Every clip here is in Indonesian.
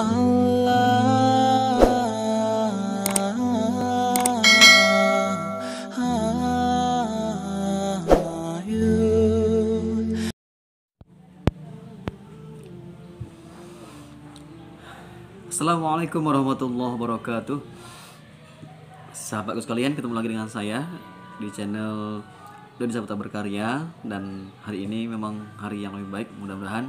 Assalamualaikum warahmatullahi wabarakatuh. Sahabatku sekalian, ketemu lagi dengan saya di channel Dodi Saputra Berkarya. Dan hari ini memang hari yang lebih baik, mudah-mudahan,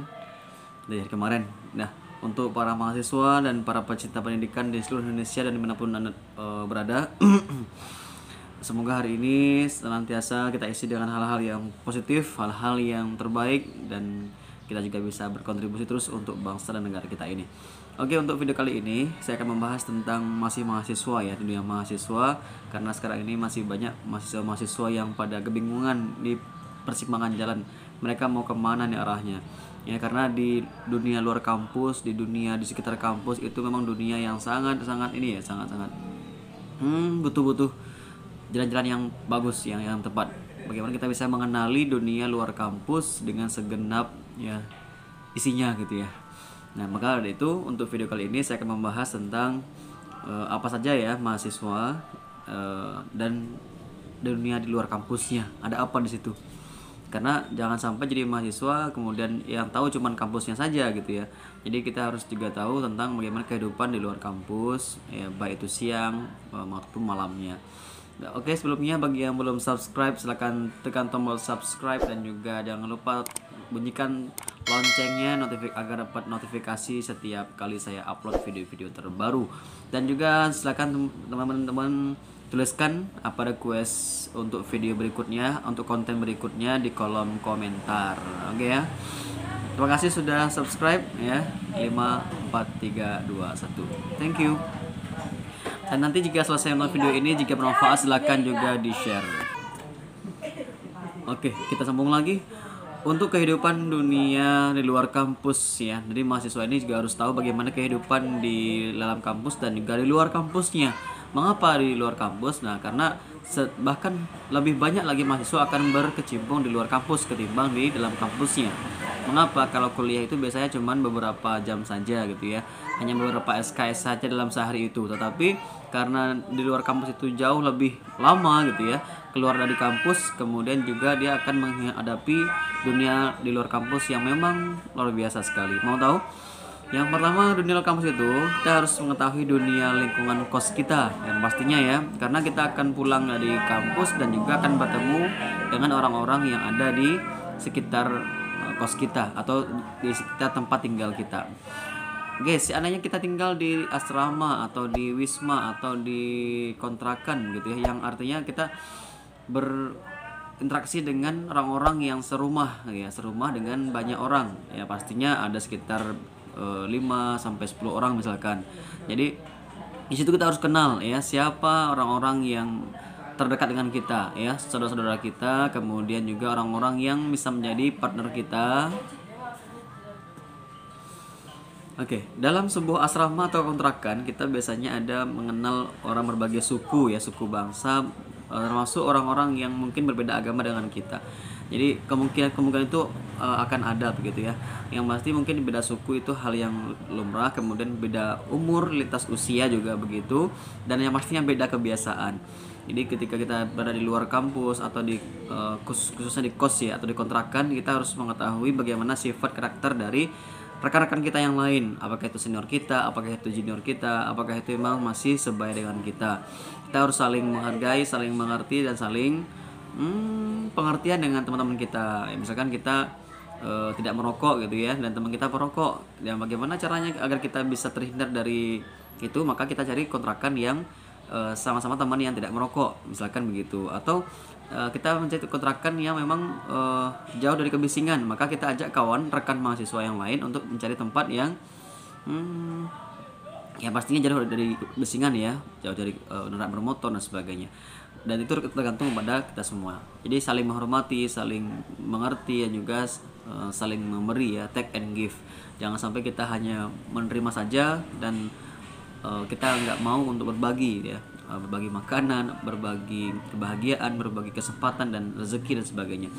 dari hari kemarin. Nah, untuk para mahasiswa dan para pecinta pendidikan di seluruh Indonesia dan dimanapun Anda berada, semoga hari ini senantiasa kita isi dengan hal-hal yang positif, hal-hal yang terbaik, dan kita juga bisa berkontribusi terus untuk bangsa dan negara kita ini. Oke, untuk video kali ini saya akan membahas tentang masih mahasiswa ya, dunia mahasiswa, karena sekarang ini masih banyak mahasiswa yang pada kebingungan di persimpangan jalan. Mereka mau kemana nih arahnya? Ya, karena di dunia luar kampus, di dunia di sekitar kampus itu memang dunia yang sangat-sangat ini ya, sangat-sangat butuh-butuh jalan-jalan yang bagus, yang tepat. Bagaimana kita bisa mengenali dunia luar kampus dengan segenap ya isinya gitu ya. Nah, maka dari itu untuk video kali ini saya akan membahas tentang apa saja ya mahasiswa dan dunia di luar kampusnya. Ada apa di situ? Karena jangan sampai jadi mahasiswa kemudian yang tahu cuman kampusnya saja gitu ya. Jadi kita harus juga tahu tentang bagaimana kehidupan di luar kampus ya, baik itu siang maupun malamnya. Nah, oke, sebelumnya bagi yang belum subscribe silahkan tekan tombol subscribe dan juga jangan lupa bunyikan loncengnya agar dapat notifikasi setiap kali saya upload video-video terbaru. Dan juga silakan teman-teman tuliskan apa request untuk video berikutnya, untuk konten berikutnya di kolom komentar. Oke ya. Terima kasih sudah subscribe ya. 5 4 3 2 1. Thank you. Dan nanti jika selesai nonton video ini, jika bermanfaat silakan juga di-share. Oke, kita sambung lagi. Untuk kehidupan dunia di luar kampus ya. Jadi mahasiswa ini juga harus tahu bagaimana kehidupan di dalam kampus dan juga di luar kampusnya. Mengapa di luar kampus? Nah, karena bahkan lebih banyak lagi mahasiswa akan berkecimpung di luar kampus ketimbang di dalam kampusnya. Mengapa? Kalau kuliah itu biasanya cuma beberapa jam saja gitu ya. Hanya beberapa SKS saja dalam sehari itu. Tetapi karena di luar kampus itu jauh lebih lama gitu ya. Keluar dari kampus, kemudian juga dia akan menghadapi dunia di luar kampus yang memang luar biasa sekali. Mau tahu? Yang pertama, dunia luar kampus itu kita harus mengetahui dunia lingkungan kos kita, yang pastinya ya, karena kita akan pulang dari kampus dan juga akan bertemu dengan orang-orang yang ada di sekitar kos kita atau di sekitar tempat tinggal kita. Guys, seandainya kita tinggal di asrama atau di wisma atau di kontrakan gitu ya, yang artinya kita berinteraksi dengan orang-orang yang serumah ya, serumah dengan banyak orang ya, pastinya ada sekitar 5 sampai 10 orang misalkan. Jadi di situ kita harus kenal ya siapa orang-orang yang terdekat dengan kita ya, saudara-saudara kita, kemudian juga orang-orang yang bisa menjadi partner kita. Oke, dalam sebuah asrama atau kontrakan kita biasanya ada mengenal orang berbagai suku ya, suku bangsa, termasuk orang-orang yang mungkin berbeda agama dengan kita. Jadi kemungkinan itu akan ada begitu ya. Yang pasti mungkin beda suku itu hal yang lumrah, kemudian beda umur, lintas usia juga begitu, dan yang pastinya beda kebiasaan. Jadi ketika kita berada di luar kampus atau di khususnya di kos ya atau di kontrakan, kita harus mengetahui bagaimana sifat karakter dari rekan-rekan kita yang lain, apakah itu senior kita, apakah itu junior kita, apakah itu memang masih sebaya dengan kita. Kita harus saling menghargai, saling mengerti, dan saling pengertian dengan teman-teman kita. Ya, misalkan kita tidak merokok gitu ya, dan teman kita perokok, dan bagaimana caranya agar kita bisa terhindar dari itu, maka kita cari kontrakan yang sama-sama teman yang tidak merokok, misalkan begitu. Atau kita mencari kontrakan yang memang jauh dari kebisingan, maka kita ajak kawan rekan mahasiswa yang lain untuk mencari tempat yang ya pastinya jauh dari kebisingan ya, jauh dari kendaraan bermotor dan sebagainya. Dan itu tergantung pada kita semua. Jadi saling menghormati, saling mengerti, dan juga saling memberi ya, take and give. Jangan sampai kita hanya menerima saja dan kita nggak mau untuk berbagi ya, berbagi makanan, berbagi kebahagiaan, berbagi kesempatan dan rezeki dan sebagainya.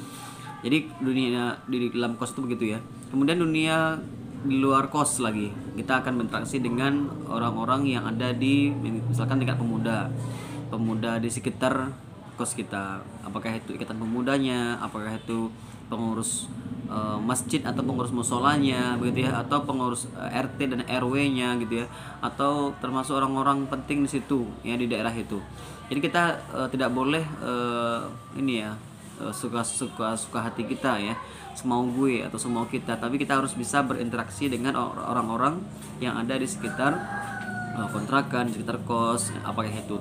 Jadi dunia di dalam kos itu begitu ya. Kemudian dunia di luar kos lagi, kita akan berinteraksi dengan orang-orang yang ada di misalkan tingkat pemuda di sekitar kos kita, apakah itu ikatan pemudanya, apakah itu pengurus masjid atau pengurus musolanya begitu ya, atau pengurus RT dan RW-nya gitu ya, atau termasuk orang-orang penting di situ ya di daerah itu. Jadi kita tidak boleh ini ya suka hati kita ya, semau gue atau semau kita, tapi kita harus bisa berinteraksi dengan orang-orang yang ada di sekitar kontrakan, di sekitar kos, apakah itu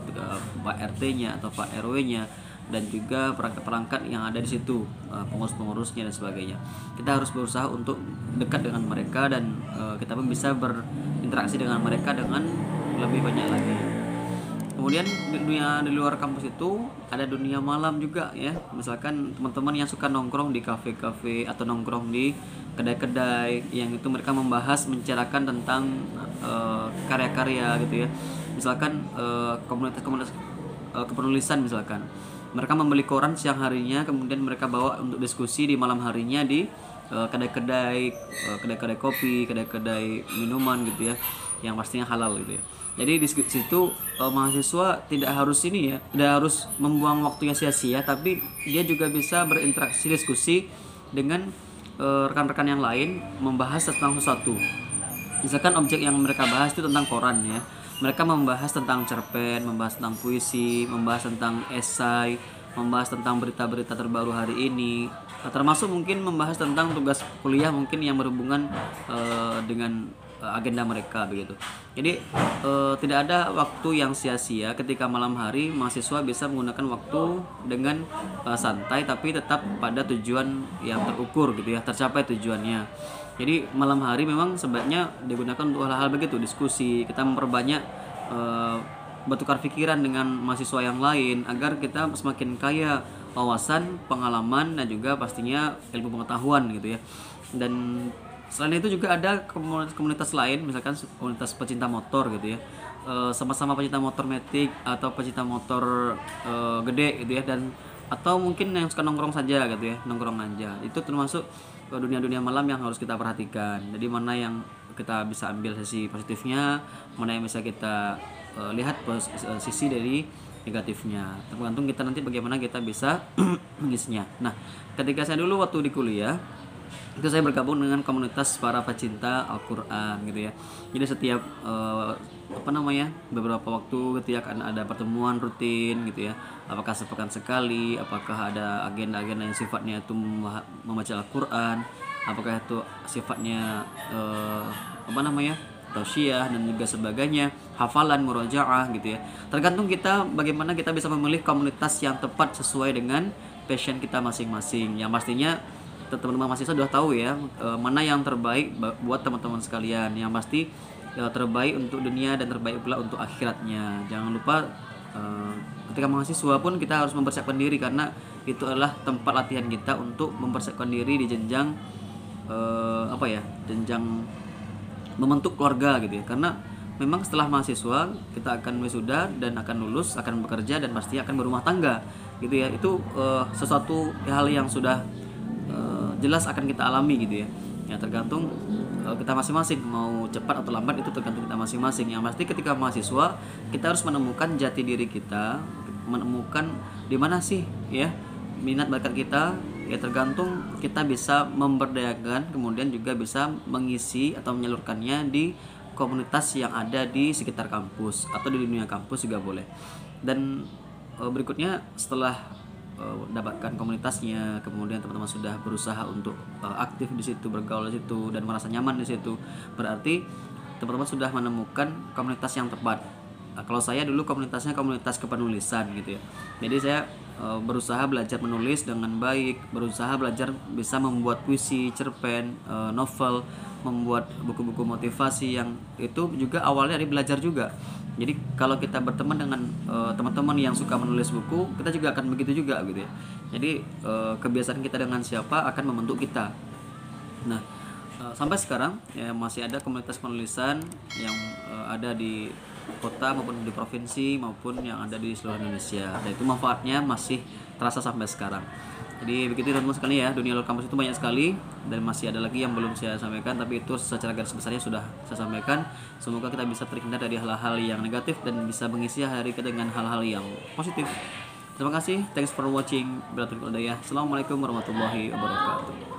Pak RT-nya atau Pak RW-nya, dan juga perangkat-perangkat yang ada di situ, pengurus-pengurusnya dan sebagainya. Kita harus berusaha untuk dekat dengan mereka, dan kita pun bisa berinteraksi dengan mereka dengan lebih banyak lagi. Kemudian di luar kampus itu ada dunia malam juga ya. Misalkan teman-teman yang suka nongkrong di kafe-kafe atau nongkrong di kedai-kedai yang itu mereka mencarakan tentang karya-karya gitu ya. Misalkan komunitas-komunitas kepenulisan misalkan. Mereka membeli koran siang harinya, kemudian mereka bawa untuk diskusi di malam harinya di kedai-kedai kopi, kedai-kedai minuman gitu ya, yang pastinya halal gitu ya. Jadi di situ mahasiswa tidak harus ini ya, tidak harus membuang waktunya sia-sia, tapi dia juga bisa berinteraksi diskusi dengan rekan-rekan yang lain, membahas tentang sesuatu. Misalkan objek yang mereka bahas itu tentang koran ya, mereka membahas tentang cerpen, membahas tentang puisi, membahas tentang esai, membahas tentang berita-berita terbaru hari ini, termasuk mungkin membahas tentang tugas kuliah mungkin yang berhubungan dengan agenda mereka begitu. Jadi tidak ada waktu yang sia-sia ketika malam hari mahasiswa bisa menggunakan waktu dengan santai, tapi tetap pada tujuan yang terukur gitu ya, tercapai tujuannya. Jadi malam hari memang sebaiknya digunakan untuk hal-hal begitu, diskusi, kita memperbanyak bertukar pikiran dengan mahasiswa yang lain agar kita semakin kaya wawasan, pengalaman, dan juga pastinya ilmu pengetahuan gitu ya. Dan selain itu juga ada komunitas lain, misalkan komunitas pecinta motor gitu ya, sama-sama pecinta motor metik atau pecinta motor gede gitu ya, dan atau mungkin yang suka nongkrong saja gitu ya, nongkrong aja. Itu termasuk dunia-dunia malam yang harus kita perhatikan. Jadi mana yang kita bisa ambil sisi positifnya, mana yang bisa kita lihat sisi dari negatifnya. Tergantung kita nanti bagaimana kita bisa mengisinya. Nah, ketika saya dulu waktu di kuliah itu saya bergabung dengan komunitas para pecinta Al-Quran gitu ya. Jadi setiap beberapa waktu ketika akan ada pertemuan rutin gitu ya, apakah sepekan sekali, apakah ada agenda-agenda yang sifatnya itu membaca Al-Quran, apakah itu sifatnya tausiah dan juga sebagainya, hafalan, murojaah gitu ya. Tergantung kita bagaimana kita bisa memilih komunitas yang tepat sesuai dengan passion kita masing-masing. Yang pastinya teman-teman mahasiswa sudah tahu ya, mana yang terbaik buat teman-teman sekalian. Yang pasti terbaik untuk dunia dan terbaik pula untuk akhiratnya. Jangan lupa ketika mahasiswa pun kita harus mempersiapkan diri, karena itu adalah tempat latihan kita untuk mempersiapkan diri di jenjang jenjang membentuk keluarga gitu ya. Karena memang setelah mahasiswa kita akan wisuda dan akan lulus, akan bekerja, dan pasti akan berumah tangga gitu ya. Itu sesuatu hal yang sudah jelas akan kita alami gitu ya. Ya tergantung kita masing-masing mau cepat atau lambat, itu tergantung kita masing-masing. Yang pasti ketika mahasiswa kita harus menemukan jati diri kita, menemukan di mana sih ya minat bakat kita. Ya tergantung kita bisa memberdayakan, kemudian juga bisa mengisi atau menyalurkannya di komunitas yang ada di sekitar kampus atau di dunia kampus juga boleh. Dan berikutnya setelah dapatkan komunitasnya, kemudian teman-teman sudah berusaha untuk aktif di situ, bergaul di situ, dan merasa nyaman di situ, berarti teman-teman sudah menemukan komunitas yang tepat. Kalau saya dulu komunitasnya komunitas kepenulisan gitu ya. Jadi saya berusaha belajar menulis dengan baik, berusaha belajar bisa membuat puisi, cerpen, novel, membuat buku-buku motivasi, yang itu juga awalnya dari belajar juga. Jadi kalau kita berteman dengan teman-teman yang suka menulis buku, kita juga akan begitu juga gitu ya. Jadi kebiasaan kita dengan siapa akan membentuk kita. Nah, sampai sekarang ya masih ada komunitas penulisan yang ada di kota maupun di provinsi maupun yang ada di seluruh Indonesia, dan itu manfaatnya masih terasa sampai sekarang. Jadi begitu teman-teman sekalian ya, dunia luar kampus itu banyak sekali dan masih ada lagi yang belum saya sampaikan, tapi itu secara garis besarnya sudah saya sampaikan. Semoga kita bisa terhindar dari hal-hal yang negatif dan bisa mengisi hari kita dengan hal-hal yang positif. Terima kasih, thanks for watching. Assalamualaikum warahmatullahi wabarakatuh.